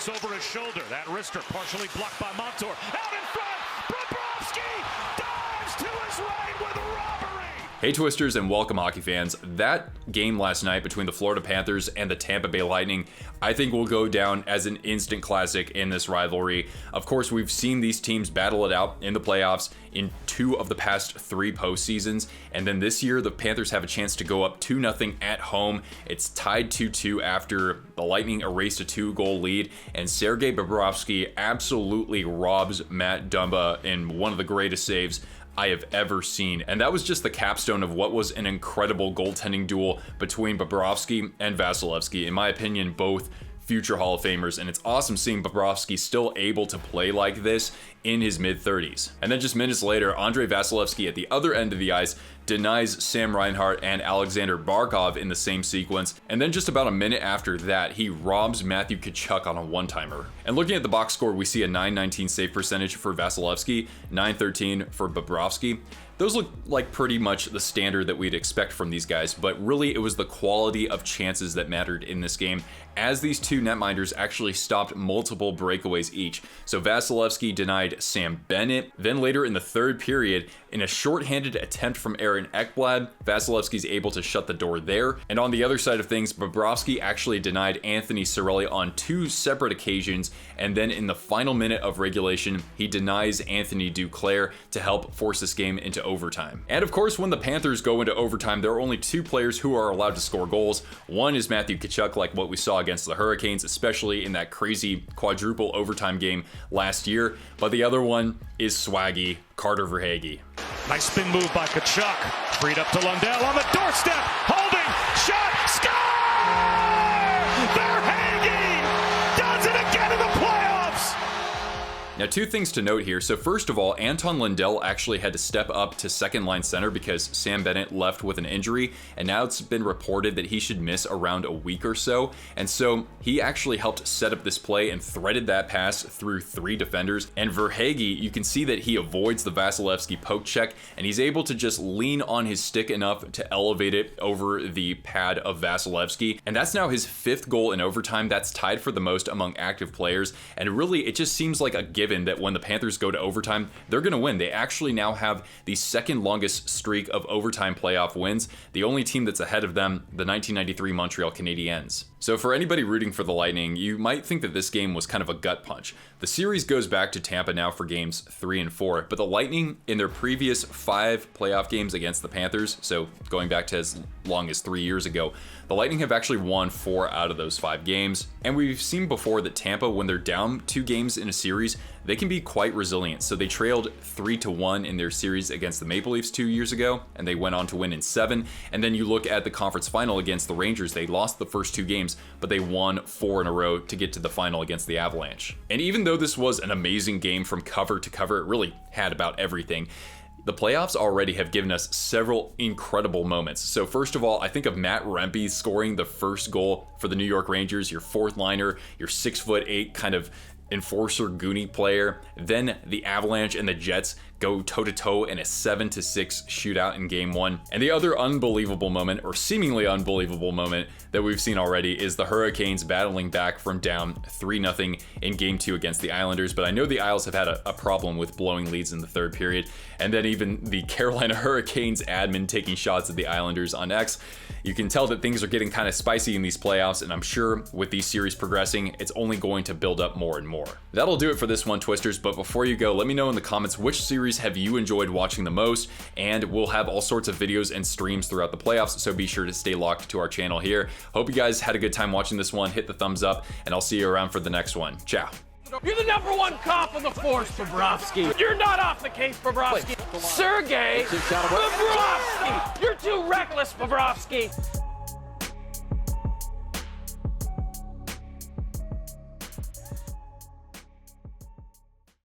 looks over his shoulder. That wrister partially blocked by Montour. Out in front, Bobrovsky dives to his right with a robbery. Hey Twisters and welcome hockey fans. That game last night between the Florida Panthers and the Tampa Bay Lightning, I think will go down as an instant classic in this rivalry. Of course, we've seen these teams battle it out in the playoffs in 2 of the past 3 postseasons, and then this year the Panthers have a chance to go up 2-0 at home. It's tied 2-2 after the Lightning erased a 2-goal lead, and Sergei Bobrovsky absolutely robs Matt Dumba in one of the greatest saves I have ever seen. And that was just the capstone of what was an incredible goaltending duel between Bobrovsky and Vasilevsky. In my opinion, both future Hall of Famers, and it's awesome seeing Bobrovsky still able to play like this in his mid-30s. And then just minutes later, Andrei Vasilevsky at the other end of the ice denies Sam Reinhart and Alexander Barkov in the same sequence, and then just about a minute after that, he robs Matthew Tkachuk on a one-timer. And looking at the box score, we see a .919 save percentage for Vasilevsky, .913 for Bobrovsky. Those look like pretty much the standard that we'd expect from these guys, but really it was the quality of chances that mattered in this game, as these two netminders actually stopped multiple breakaways each. So Vasilevsky denied Sam Bennett. Then later in the third period, in a shorthanded attempt from Aaron Ekblad, Vasilevsky's able to shut the door there. And on the other side of things, Bobrovsky actually denied Anthony Cirelli on 2 separate occasions, and then in the final minute of regulation, he denies Anthony Duclair to help force this game into overtime. And of course, when the Panthers go into overtime, there are only 2 players who are allowed to score goals. One is Matthew Tkachuk, like what we saw against the Hurricanes, especially in that crazy quadruple overtime game last year. But the other one is swaggy Carter Verhaeghe. Nice spin move by Tkachuk. Freed up to Lundell on the doorstep. Holding. Shot. Score! Verhaeghe does it again in the playoffs! Now, 2 things to note here. So first of all, Anton Lundell actually had to step up to second line center because Sam Bennett left with an injury, and now it's been reported that he should miss around a week or so. And so he actually helped set up this play and threaded that pass through 3 defenders. And Verhaeghe, you can see that he avoids the Vasilevsky poke check, and he's able to just lean on his stick enough to elevate it over the pad of Vasilevsky. And that's now his 5th goal in overtime. That's tied for the most among active players. And really, it just seems like a given that when the Panthers go to overtime, they're going to win. They actually now have the 2nd longest streak of overtime playoff wins. The only team that's ahead of them, the 1993 Montreal Canadiens. So for anybody rooting for the Lightning, you might think that this game was kind of a gut punch. The series goes back to Tampa now for games 3 and 4, but the Lightning in their previous 5 playoff games against the Panthers, so going back to as long as 3 years ago, the Lightning have actually won 4 out of those 5 games. And we've seen before that Tampa, when they're down 2 games in a series, they can be quite resilient. So they trailed 3-1 in their series against the Maple Leafs 2 years ago, and they went on to win in 7. And then you look at the conference final against the Rangers, they lost the first 2 games, but they won 4 in a row to get to the final against the Avalanche. And even though this was an amazing game from cover to cover, it really had about everything. The playoffs already have given us several incredible moments. So first of all, I think of Matt Rempe scoring the first goal for the New York Rangers, your 4th liner, your 6'8" kind of enforcer Goonie player. Then the Avalanche and the Jets go toe-to-toe in a 7-6 shootout in game 1. And the other unbelievable moment, or seemingly unbelievable moment, that we've seen already is the Hurricanes battling back from down 3-0 in game 2 against the Islanders. But I know the Isles have had a problem with blowing leads in the 3rd period. And then even the Carolina Hurricanes admin taking shots at the Islanders on X. You can tell that things are getting kind of spicy in these playoffs, and I'm sure with these series progressing, it's only going to build up more and more. That'll do it for this one, Twisters, but before you go, let me know in the comments which series have you enjoyed watching the most, and we'll have all sorts of videos and streams throughout the playoffs, so be sure to stay locked to our channel here. Hope you guys had a good time watching this one. Hit the thumbs up, and I'll see you around for the next one. Ciao. You're the #1 cop on the force, Bobrovsky. You're not off the case, Bobrovsky. Sergei Bobrovsky. You're too reckless, Bobrovsky.